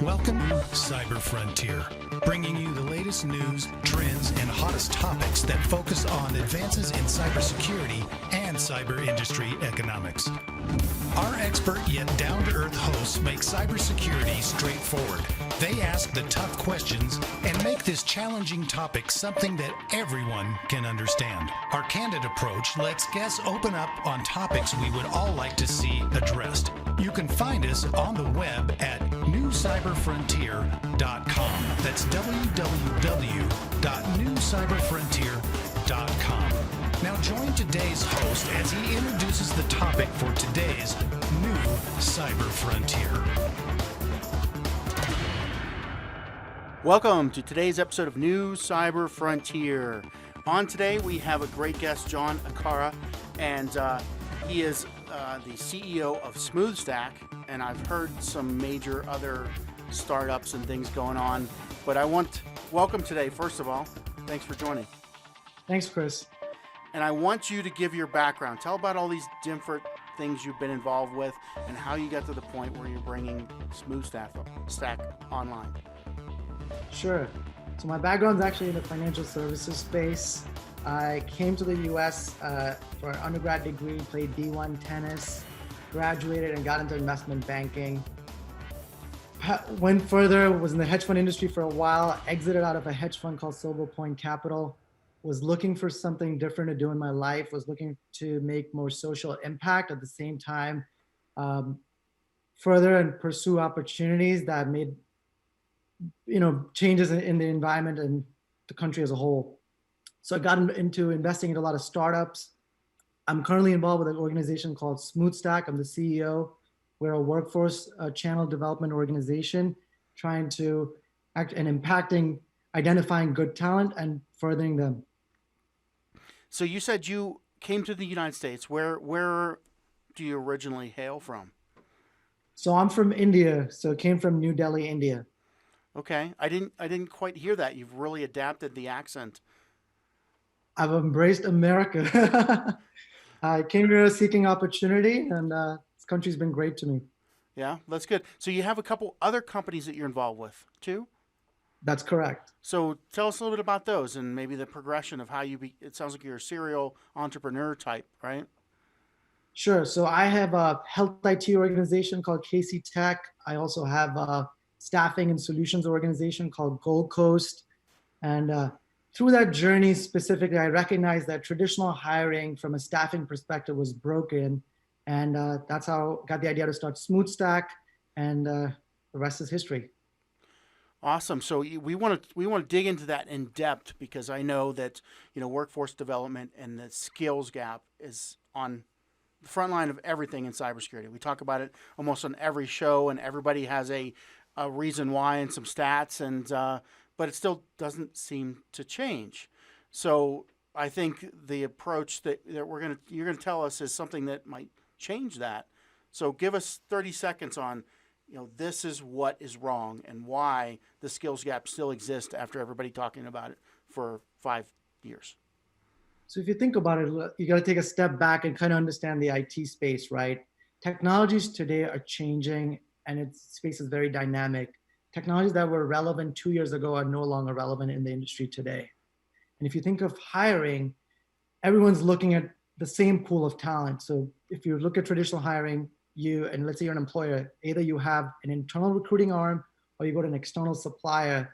Welcome to Cyber Frontier, bringing you the latest news, trends, and hottest topics that focus on advances in cybersecurity and cyber industry economics. Our expert yet down-to-earth hosts make cybersecurity straightforward. They ask the tough questions and make this challenging topic something that everyone can understand. Our candid approach lets guests open up on topics we would all like to see addressed. You can find us on the web at newcyberfrontier.com. That's www.newcyberfrontier.com. Now join today's host as he introduces the topic for today's New Cyber Frontier. Welcome to today's episode of New Cyber Frontier. On today, we have a great guest, John Akkara, and he is the CEO of Smoothstack, and I've heard some major other startups and things going on, but welcome today, first of all. Thanks for joining. Thanks, Chris. And I want you to give your background. Tell about all these different things you've been involved with and how you got to the point where you're bringing Smoothstack online. Sure. So my background is actually in the financial services space. I came to the U.S. For an undergrad degree, played D1 tennis, graduated and got into investment banking. Went further, was in the hedge fund industry for a while, exited out of a hedge fund called Silver Point Capital, was looking for something different to do in my life, was looking to make more social impact at the same time, further and pursue opportunities that made changes in the environment and the country as a whole. So I got into investing in a lot of startups. I'm currently involved with an organization called Smoothstack. I'm the CEO. We're a workforce channel development organization trying to act and impacting, identifying good talent and furthering them. So you said you came to the United States. Where do you originally hail from? So I'm from India. So I came from New Delhi, India. Okay. I didn't quite hear that. You've really adapted the accent. I've embraced America. I came here seeking opportunity, and this country's been great to me. Yeah, that's good. So you have a couple other companies that you're involved with, too? That's correct. So tell us a little bit about those and maybe the progression of how it sounds like you're a serial entrepreneur type, right? Sure. So I have a health IT organization called KC Tech. I also have a staffing and solutions organization called Gold Coast. And through that journey specifically, I recognized that traditional hiring from a staffing perspective was broken. And that's how I got the idea to start Smoothstack, and the rest is history. Awesome. So we want to dig into that in depth because I know that workforce development and the skills gap is on the front line of everything in cybersecurity. We talk about it almost on every show, and everybody has a reason why and some stats, and but it still doesn't seem to change. So I think the approach that you're going to tell us is something that might change that. So give us 30 seconds on this is what is wrong and why the skills gap still exists after everybody talking about it for 5 years. So if you think about it, you got to take a step back and kind of understand the IT space, right? Technologies today are changing, and its space is very dynamic. Technologies that were relevant 2 years ago are no longer relevant in the industry today. And if you think of hiring, everyone's looking at the same pool of talent. So if you look at traditional hiring, and let's say you're an employer, either you have an internal recruiting arm or you go to an external supplier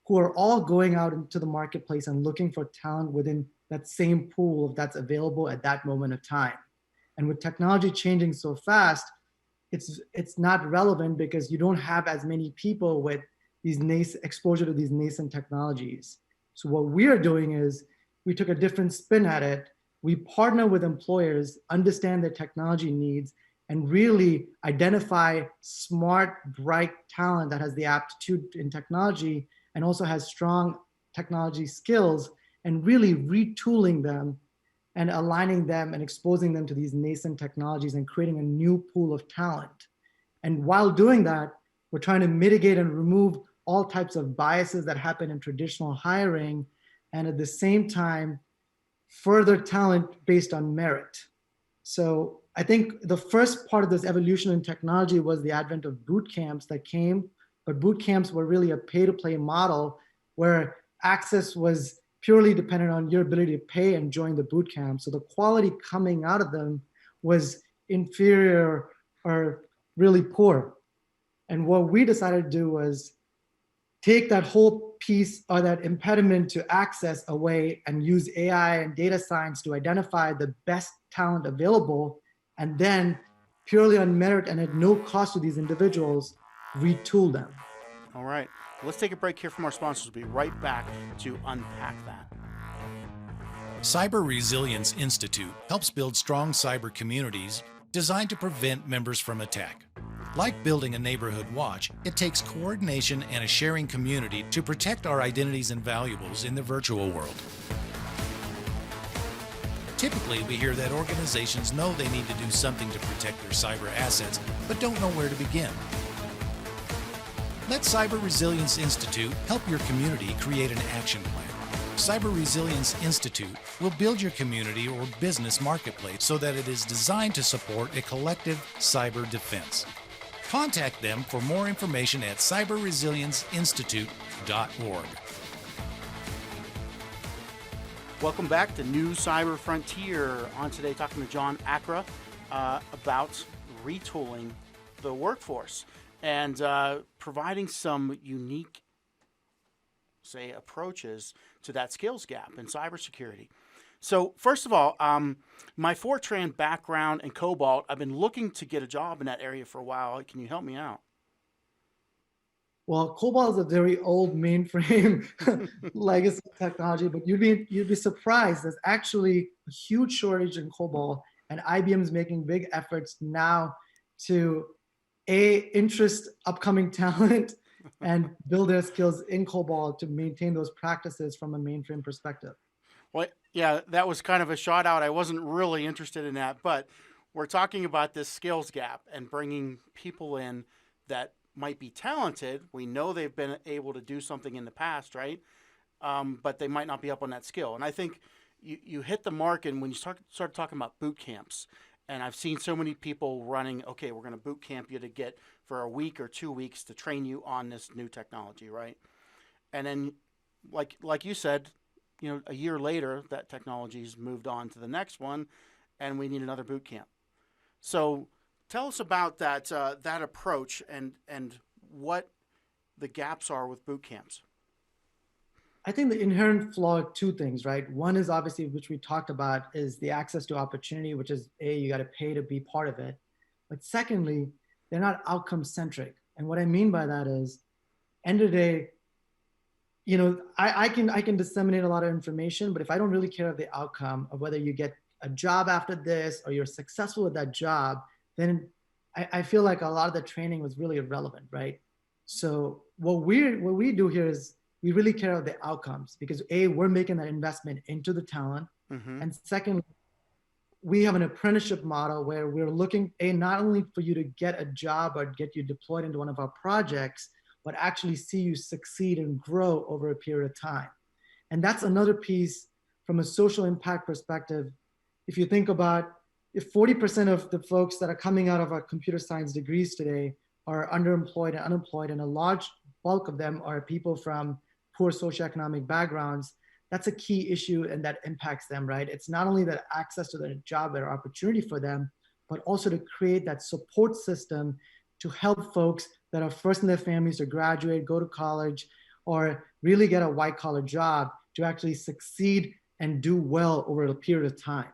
who are all going out into the marketplace and looking for talent within that same pool that's available at that moment of time. And with technology changing so fast, it's not relevant because you don't have as many people with these exposure to these nascent technologies. So what we're doing is we took a different spin at it. We partner with employers, understand their technology needs, and really identify smart, bright talent that has the aptitude in technology and also has strong technology skills, and really retooling them and aligning them and exposing them to these nascent technologies and creating a new pool of talent. And while doing that, we're trying to mitigate and remove all types of biases that happen in traditional hiring, and at the same time, further talent based on merit. So I think the first part of this evolution in technology was the advent of boot camps that came, but boot camps were really a pay-to-play model where access was purely dependent on your ability to pay and join the boot camp. So the quality coming out of them was inferior or really poor. And what we decided to do was take that whole piece or that impediment to access away and use AI and data science to identify the best talent available, and then purely on merit and at no cost to these individuals, retool them. All right. Let's take a break here from our sponsors. We'll be right back to unpack that. Cyber Resilience Institute helps build strong cyber communities designed to prevent members from attack. Like building a neighborhood watch, it takes coordination and a sharing community to protect our identities and valuables in the virtual world. Typically, we hear that organizations know they need to do something to protect their cyber assets, but don't know where to begin. Let Cyber Resilience Institute help your community create an action plan. Cyber Resilience Institute will build your community or business marketplace so that it is designed to support a collective cyber defense. Contact them for more information at cyberresilienceinstitute.org. Welcome back to New Cyber Frontier. On today, talking to John Akkara about retooling the workforce and providing some unique, say, approaches to that skills gap in cybersecurity. So first of all, my Fortran background and Cobalt, I've been looking to get a job in that area for a while. Can you help me out? Well, COBOL is a very old mainframe legacy technology, but you'd be surprised. There's actually a huge shortage in COBOL, and IBM is making big efforts now to interest upcoming talent and build their skills in COBOL to maintain those practices from a mainframe perspective. Well, yeah, that was kind of a shout out. I wasn't really interested in that, but we're talking about this skills gap and bringing people in that might be talented. We know they've been able to do something in the past, right? But they might not be up on that skill. And I think you hit the mark, and when you start talking about boot camps, and I've seen so many people running, okay, we're going to boot camp you to get for a week or 2 weeks to train you on this new technology, right? And then, like you said, a year later, that technology's moved on to the next one, and we need another boot camp. So tell us about that that approach and what the gaps are with boot camps. I think the inherent flaw are two things, right? One is obviously, which we talked about, is the access to opportunity, which is you got to pay to be part of it. But secondly, they're not outcome centric. And what I mean by that is, end of the day, I can disseminate a lot of information, but if I don't really care of the outcome of whether you get a job after this or you're successful at that job, then I feel like a lot of the training was really irrelevant, right? So what we do here is we really care about the outcomes, because we're making that investment into the talent. Mm-hmm. And second, we have an apprenticeship model where we're looking not only for you to get a job or get you deployed into one of our projects, but actually see you succeed and grow over a period of time. And that's another piece from a social impact perspective. If you think about, if 40% of the folks that are coming out of our computer science degrees today are underemployed and unemployed, and a large bulk of them are people from poor socioeconomic backgrounds, that's a key issue, and that impacts them, right? It's not only that access to the job or opportunity for them, but also to create that support system to help folks that are first in their families to graduate, go to college, or really get a white collar job to actually succeed and do well over a period of time.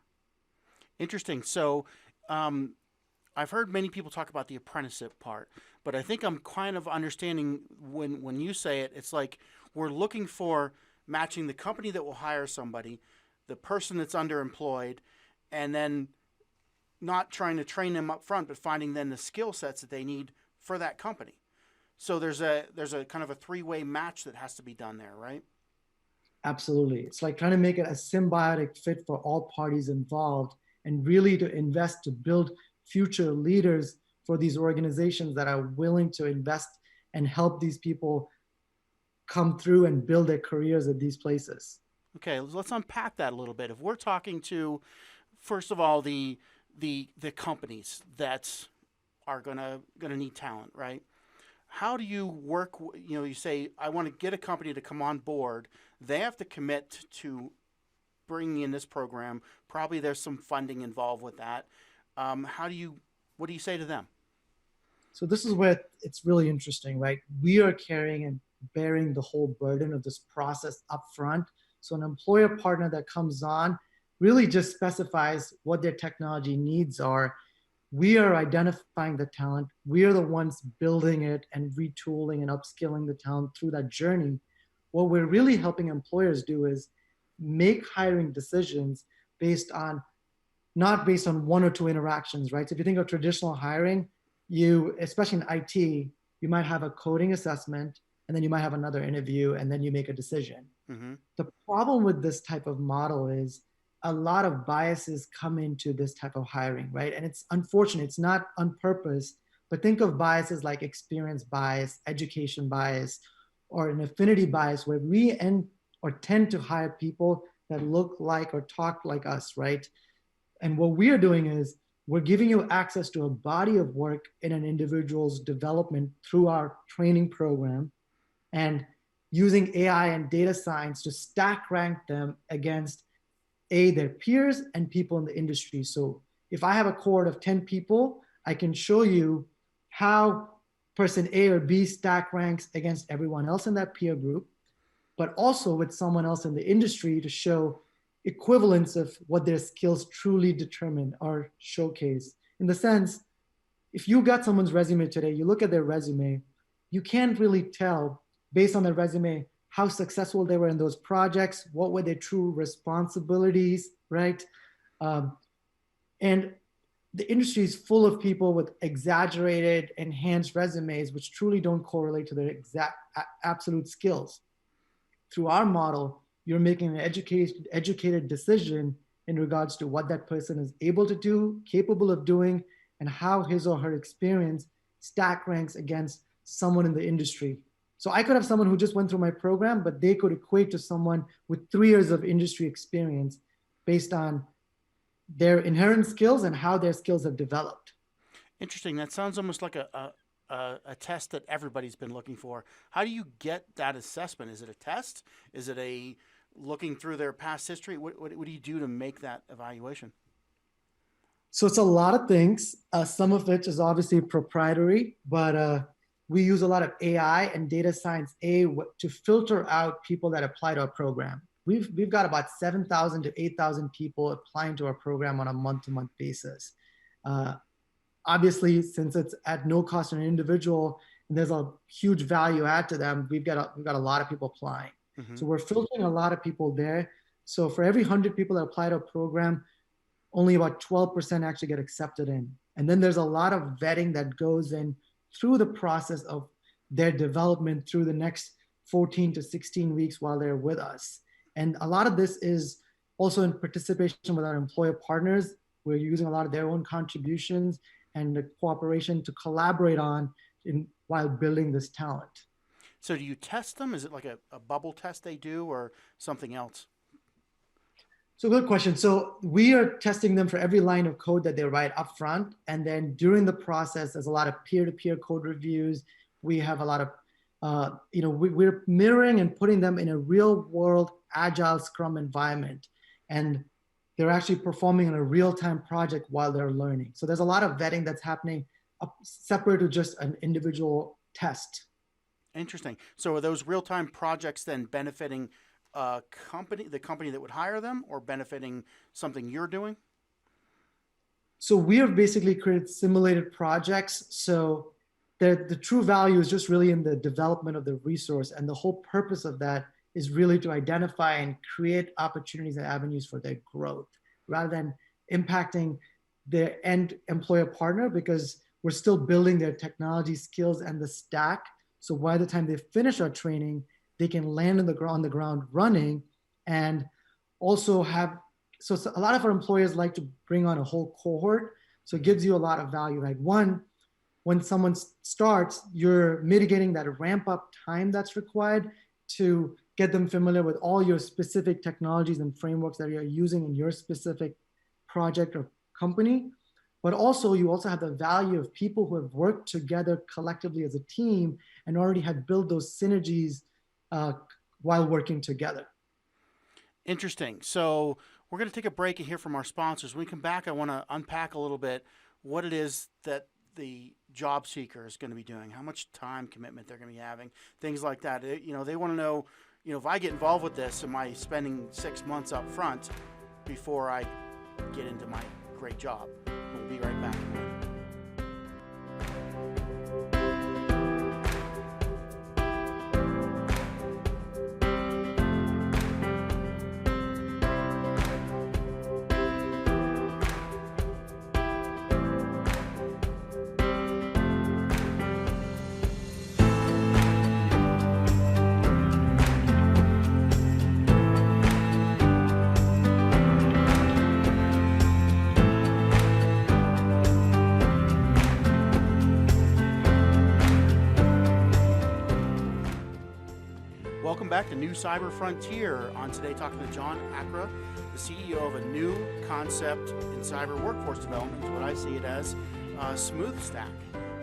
Interesting. So I've heard many people talk about the apprenticeship part, but I think I'm kind of understanding when you say it, it's like we're looking for matching the company that will hire somebody, the person that's underemployed, and then not trying to train them up front, but finding then the skill sets that they need for that company. So there's a kind of a three-way match that has to be done there, right? Absolutely. It's like trying to make it a symbiotic fit for all parties involved, and really to invest to build future leaders for these organizations that are willing to invest and help these people come through and build their careers at these places. Okay, let's unpack that a little bit. If we're talking to, first of all, the the companies that are gonna need talent, right? How do you work? You say I want to get a company to come on board. They have to commit to bringing in this program. Probably there's some funding involved with that. What do you say to them? So this is where it's really interesting, right? We are carrying and bearing the whole burden of this process up front. So an employer partner that comes on really just specifies what their technology needs are. We are identifying the talent. We are the ones building it and retooling and upskilling the talent through that journey. What we're really helping employers do is make hiring decisions not based on one or two interactions, right? So if you think of traditional hiring, especially in IT, you might have a coding assessment, and then you might have another interview, and then you make a decision. Mm-hmm. The problem with this type of model is a lot of biases come into this type of hiring, right? And it's unfortunate, it's not on purpose, but think of biases like experience bias, education bias, or an affinity bias, where we tend to hire people that look like or talk like us, right? And what we're doing is we're giving you access to a body of work in an individual's development through our training program, and using AI and data science to stack rank them against their peers and people in the industry. So if I have a cohort of 10 people, I can show you how person A or B stack ranks against everyone else in that peer group, but also with someone else in the industry to show equivalence of what their skills truly determine or showcase. In the sense, if you got someone's resume today, you look at their resume, you can't really tell based on their resume how successful they were in those projects, what were their true responsibilities, right? And the industry is full of people with exaggerated, enhanced resumes, which truly don't correlate to their absolute skills. Through our model, you're making an educated decision in regards to what that person is able to do, capable of doing, and how his or her experience stack ranks against someone in the industry. So I could have someone who just went through my program, but they could equate to someone with 3 years of industry experience based on their inherent skills and how their skills have developed. Interesting. That sounds almost like a test that everybody's been looking for. How do you get that assessment? Is it a test? Is it a looking through their past history? What do you do to make that evaluation? So it's a lot of things. Some of it is obviously proprietary, but we use a lot of AI and data science to filter out people that apply to our program. We've got about 7,000 to 8,000 people applying to our program on a month-to-month basis. Obviously, since it's at no cost to an individual and there's a huge value add to them, we've got a lot of people applying. Mm-hmm. So we're filtering a lot of people there. So for every 100 people that apply to a program, only about 12% actually get accepted in. And then there's a lot of vetting that goes in through the process of their development through the next 14 to 16 weeks while they're with us. And a lot of this is also in participation with our employer partners. We're using a lot of their own contributions and the cooperation to collaborate while building this talent. So do you test them? Is it like a bubble test they do or something else? So good question. So we are testing them for every line of code that they write up front. And then during the process, there's a lot of peer-to-peer code reviews. We have a lot of, we're mirroring and putting them in a real world agile Scrum environment. And they're actually performing in a real-time project while they're learning. So there's a lot of vetting that's happening separate to just an individual test. Interesting. So are those real-time projects then benefiting the company that would hire them, or benefiting something you're doing? So we have basically created simulated projects. So the true value is just really in the development of the resource. And the whole purpose of that is really to identify and create opportunities and avenues for their growth rather than impacting their end employer partner, because we're still building their technology skills and the stack. So by the time they finish our training, they can land on the ground running. And also so a lot of our employers like to bring on a whole cohort. So it gives you a lot of value, right? One, when someone starts, you're mitigating that ramp up time that's required to get them familiar with all your specific technologies and frameworks that you're using in your specific project or company. but also you also have the value of people who have worked together collectively as a team and already had built those synergies while working together. Interesting. So we're going to take a break and hear from our sponsors. When we come back, I want to unpack a little bit what it is that the job seeker is going to be doing, how much time commitment they're going to be having, things like that. They want to know, if I get involved with this, am I spending 6 months up front before I get into my great job? We'll be right back. Welcome back to New Cyber Frontier. On today, talking to John Akkara, the CEO of a new concept in cyber workforce development, is what I see it as, Smoothstack.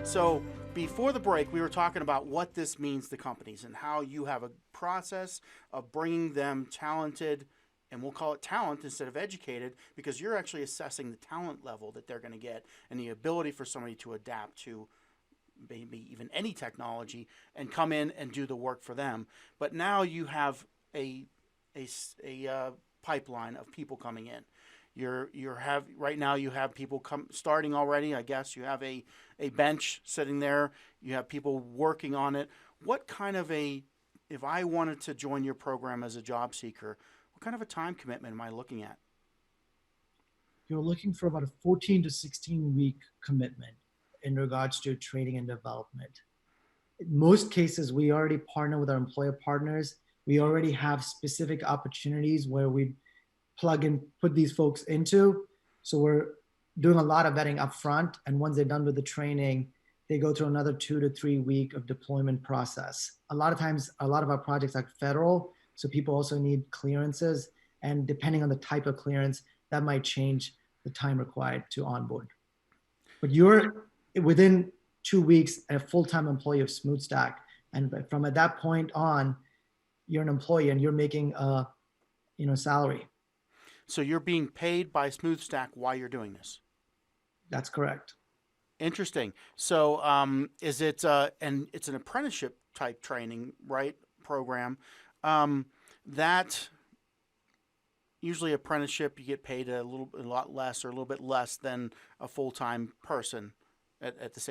So before the break, we were talking about what this means to companies and how you have a process of bringing them talented, and we'll call it talent instead of educated, because you're actually assessing the talent level that they're going to get and the ability for somebody to adapt to maybe even any technology and come in and do the work for them. But now you have a pipeline of people coming in. Right now you have people starting already. I guess you have a bench sitting there. You have people working on it. What kind of if I wanted to join your program as a job seeker, what kind of a time commitment am I looking at? You're looking for about a 14 to 16 week commitment in regards to training and development. In most cases, we already partner with our employer partners. We already have specific opportunities where we plug and put these folks into. So we're doing a lot of vetting up front. And once they're done with the training, they go through another 2 to 3 week of deployment process. A lot of times, a lot of our projects are federal. So people also need clearances. And depending on the type of clearance, that might change the time required to onboard. But you're within 2 weeks a full-time employee of Smoothstack, and from at that point on, you're an employee and you're making a salary. So you're being paid by Smoothstack while you're doing this. That's correct. Interesting. So is it and it's an apprenticeship type training, right? Program that usually apprenticeship you get paid a lot less or a little bit less than a full-time person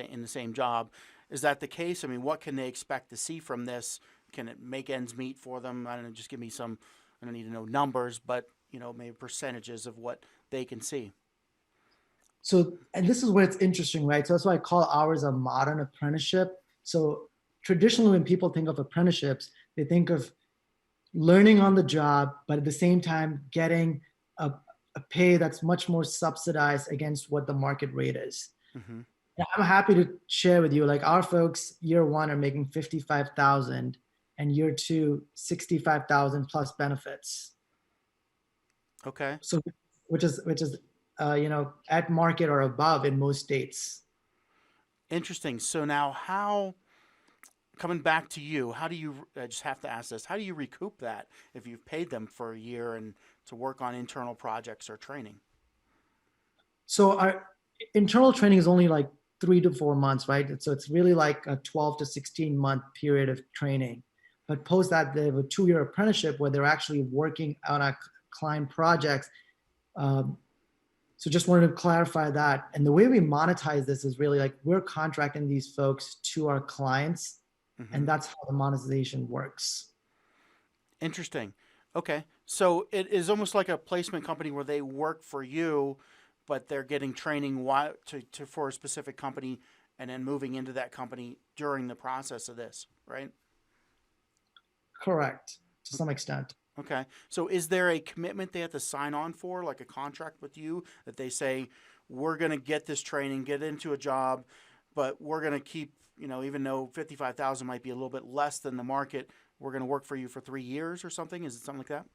in the same job. Is that the case? I mean, what can they expect to see from this? Can it make ends meet for them? I don't know, just give me some, I don't need to know numbers, but maybe percentages of what they can see. So, and this is where it's interesting, right? So that's why I call ours a modern apprenticeship. So traditionally when people think of apprenticeships, they think of learning on the job, but at the same time getting a pay that's much more subsidized against what the market rate is. Mm-hmm. I'm happy to share with you, like our folks, year one are making $55,000 and year two, $65,000 plus benefits. Okay. So, which is at market or above in most states. Interesting. So now coming back to you, how do you, I just have to ask this, how do you recoup that if you've paid them for a year and to work on internal projects or training? So our internal training is only like 3 to 4 months, right? So it's really like a 12 to 16 month period of training. But post that, they have a 2-year apprenticeship where they're actually working on our client projects. So just wanted to clarify that. And the way we monetize this is really like we're contracting these folks to our clients, mm-hmm. and that's how the monetization works. Interesting. Okay. So it is almost like a placement company where they work for you, but they're getting training for a specific company and then moving into that company during the process of this, right? Correct, to some extent. Okay. So is there a commitment they have to sign on for, like a contract with you, that they say, we're going to get this training, get into a job, but we're going to keep, even though 55,000 might be a little bit less than the market, we're going to work for you for 3 years or something? Is it something like that?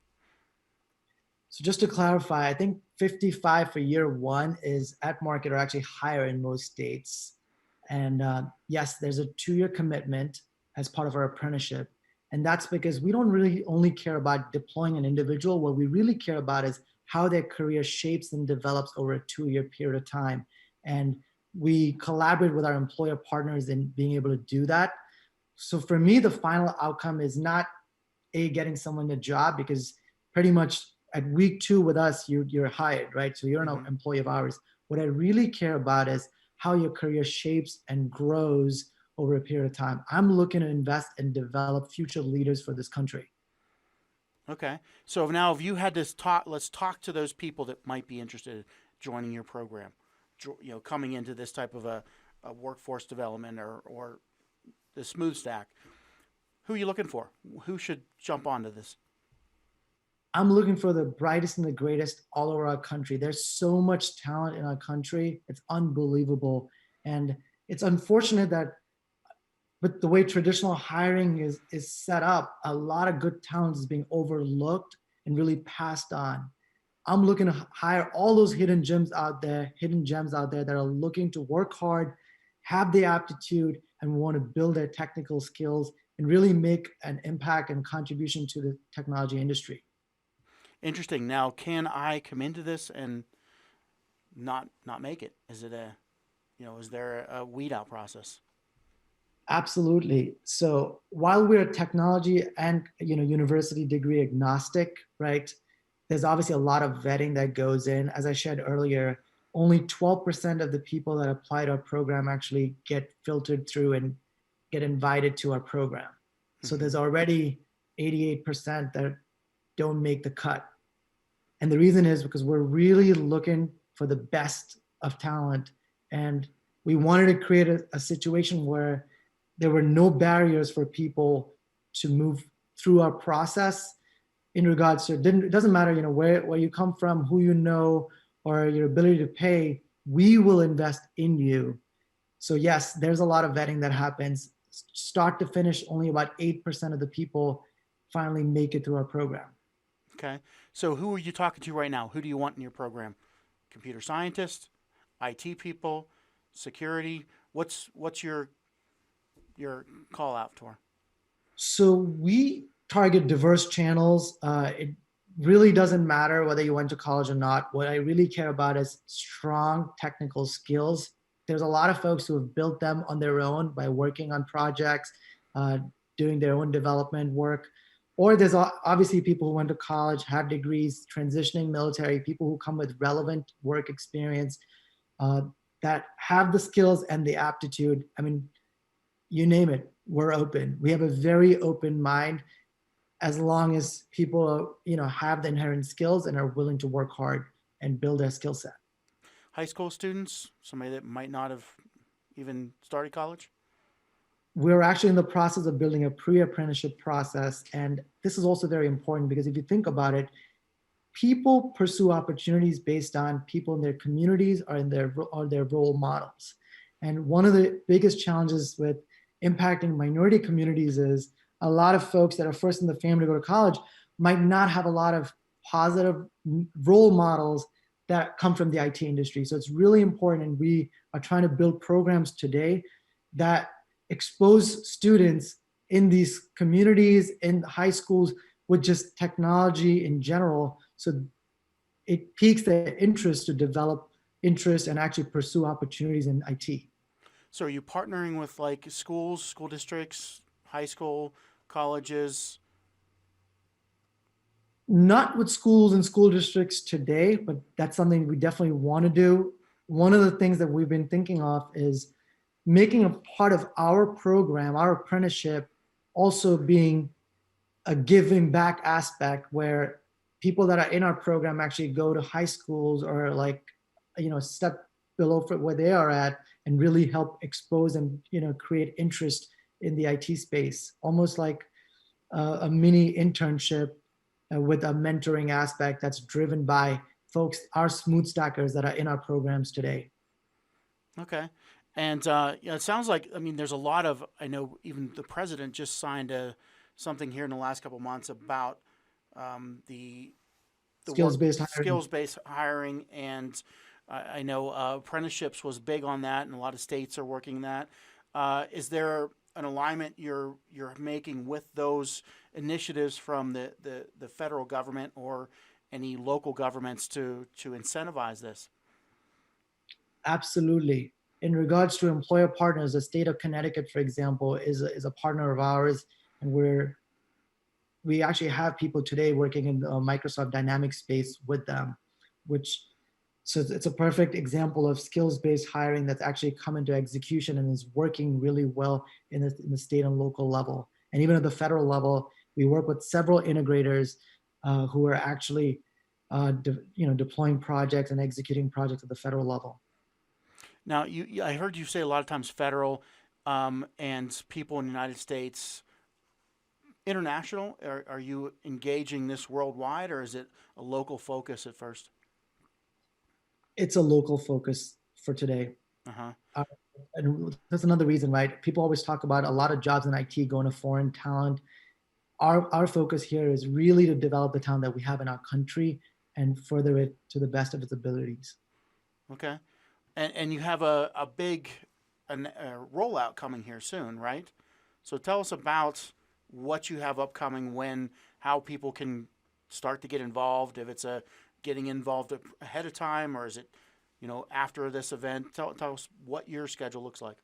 So just to clarify, I think 55 for year one is at market or actually higher in most states. And yes, there's a 2-year commitment as part of our apprenticeship. And that's because we don't really only care about deploying an individual. What we really care about is how their career shapes and develops over a 2-year period of time. And we collaborate with our employer partners in being able to do that. So for me, the final outcome is not getting someone a job, because pretty much at week 2 with us, you're hired, right? So you're an employee of ours. What I really care about is how your career shapes and grows over a period of time. I'm looking to invest and develop future leaders for this country. Okay. So now if you had this talk, let's talk to those people that might be interested in joining your program, coming into this type of a workforce development or the Smoothstack. Who are you looking for? Who should jump onto this? I'm looking for the brightest and the greatest all over our country. There's so much talent in our country. It's unbelievable. And it's unfortunate that with the way traditional hiring is set up, a lot of good talent is being overlooked and really passed on. I'm looking to hire all those hidden gems out there that are looking to work hard, have the aptitude, and want to build their technical skills and really make an impact and contribution to the technology industry. Interesting. Now, can I come into this and not make it? Is there a weed out process? Absolutely. So while we're technology and university degree agnostic, right? There's obviously a lot of vetting that goes in. As I shared earlier, only 12% of the people that apply to our program actually get filtered through and get invited to our program. So there's already 88% that don't make the cut. And the reason is because we're really looking for the best of talent. And we wanted to create a situation where there were no barriers for people to move through our process in regards to, it doesn't matter, where you come from, who you know, or your ability to pay, we will invest in you. So yes, there's a lot of vetting that happens. Start to finish, only about 8% of the people finally make it through our program. Okay. So who are you talking to right now? Who do you want in your program? Computer scientists, IT people, security? What's your call out for? So we target diverse channels. It really doesn't matter whether you went to college or not. What I really care about is strong technical skills. There's a lot of folks who have built them on their own by working on projects, doing their own development work. Or there's obviously people who went to college, have degrees, transitioning military, people who come with relevant work experience, that have the skills and the aptitude. I mean, you name it, we're open. We have a very open mind, as long as people, have the inherent skills and are willing to work hard and build their skill set. High school students, somebody that might not have even started college? We're actually in the process of building a pre-apprenticeship process. And this is also very important because if you think about it, people pursue opportunities based on people in their communities or their role models. And one of the biggest challenges with impacting minority communities is a lot of folks that are first in the family to go to college might not have a lot of positive role models that come from the IT industry. So it's really important, and we are trying to build programs today that expose students in these communities, in high schools, with just technology in general, so it piques their interest to develop interest and actually pursue opportunities in IT. So are you partnering with like schools, school districts, high school, colleges? Not with schools and school districts today, but that's something we definitely want to do. One of the things that we've been thinking of is making a part of our program, our apprenticeship, also being a giving back aspect where people that are in our program actually go to high schools or step below for where they are at and really help expose and create interest in the IT space, almost like a mini internship with a mentoring aspect that's driven by folks, our Smoothstackers that are in our programs today. Okay. And it sounds like, there's a lot of, I know even the president just signed something here in the last couple of months about the skills-based hiring. Skills-based hiring, and I know apprenticeships was big on that, and a lot of states are working that. Is there an alignment you're making with those initiatives from the federal government or any local governments to incentivize this? Absolutely. In regards to employer partners, the state of Connecticut, for example, is a partner of ours, and we actually have people today working in the Microsoft Dynamics space with them, so it's a perfect example of skills-based hiring that's actually come into execution and is working really well in the state and local level. And even at the federal level, we work with several integrators who are actually deploying projects and executing projects at the federal level. Now, I heard you say a lot of times federal and people in the United States. International, are you engaging this worldwide, or is it a local focus at first? It's a local focus for today. And that's another reason, right? People always talk about a lot of jobs in IT going to foreign talent. Our focus here is really to develop the talent that we have in our country and further it to the best of its abilities. Okay. And you have a big rollout coming here soon, right? So tell us about what you have upcoming, how people can start to get involved, if it's getting involved ahead of time, or is it, after this event? Tell us what your schedule looks like.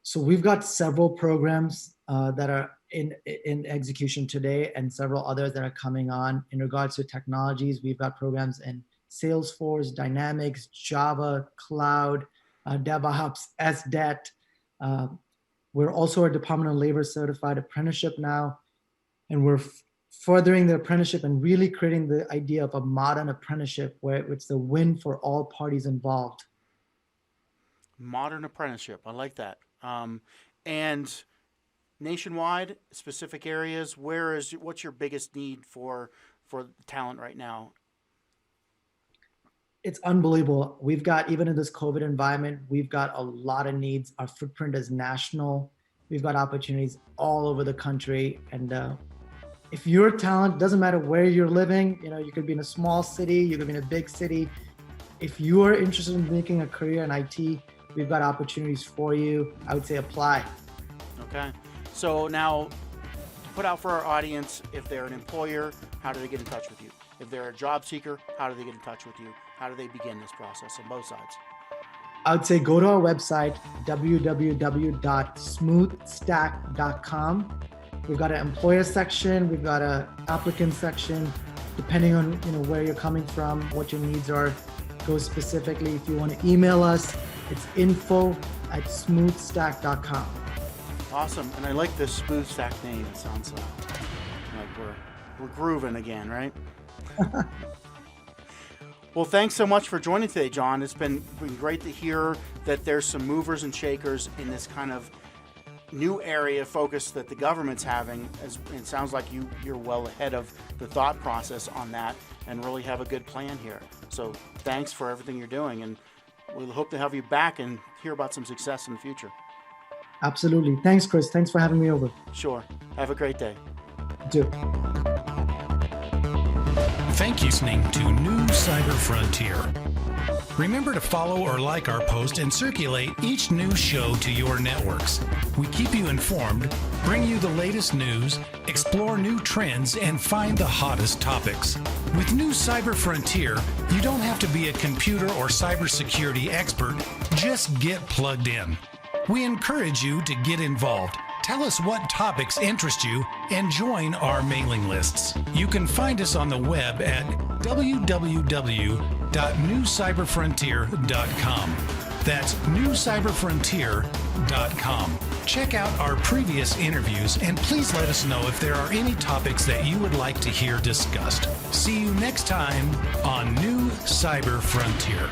So we've got several programs that are in execution today, and several others that are coming on. In regards to technologies, we've got programs in Salesforce, Dynamics, Java, Cloud, DevOps, SDET. We're also a Department of Labor certified apprenticeship now, and we're furthering the apprenticeship and really creating the idea of a modern apprenticeship where it's a win for all parties involved. Modern apprenticeship, I like that. And nationwide, specific areas, what's your biggest need for talent right now? It's unbelievable. We've got, even in this COVID environment, we've got a lot of needs. Our footprint is national. We've got opportunities all over the country. And if your talent, doesn't matter where you're living, you could be in a small city, you could be in a big city. If you are interested in making a career in IT, we've got opportunities for you. I would say apply. Okay. So now, put out for our audience, if they're an employer, how do they get in touch with you? If they're a job seeker, how do they get in touch with you? How do they begin this process on both sides? I would say go to our website, www.smoothstack.com. We've got an employer section, we've got an applicant section. Depending on where you're coming from, what your needs are, go specifically. If you want to email us, it's info@smoothstack.com. Awesome, and I like this Smoothstack name. It sounds like we're grooving again, right? Well, thanks so much for joining today, John. It's been great to hear that there's some movers and shakers in this kind of new area of focus that the government's having. It sounds like you're well ahead of the thought process on that and really have a good plan here. So thanks for everything you're doing, and we'll hope to have you back and hear about some success in the future. Absolutely. Thanks, Chris. Thanks for having me over. Sure. Have a great day. You too. Thank you for listening to New Cyber Frontier. Remember to follow or like our post and circulate each new show to your networks. We keep you informed, bring you the latest news, explore new trends, and find the hottest topics. With New Cyber Frontier, you don't have to be a computer or cybersecurity expert. Just get plugged in. We encourage you to get involved. Tell us what topics interest you and join our mailing lists. You can find us on the web at www.newcyberfrontier.com. That's newcyberfrontier.com. Check out our previous interviews and please let us know if there are any topics that you would like to hear discussed. See you next time on New Cyber Frontier.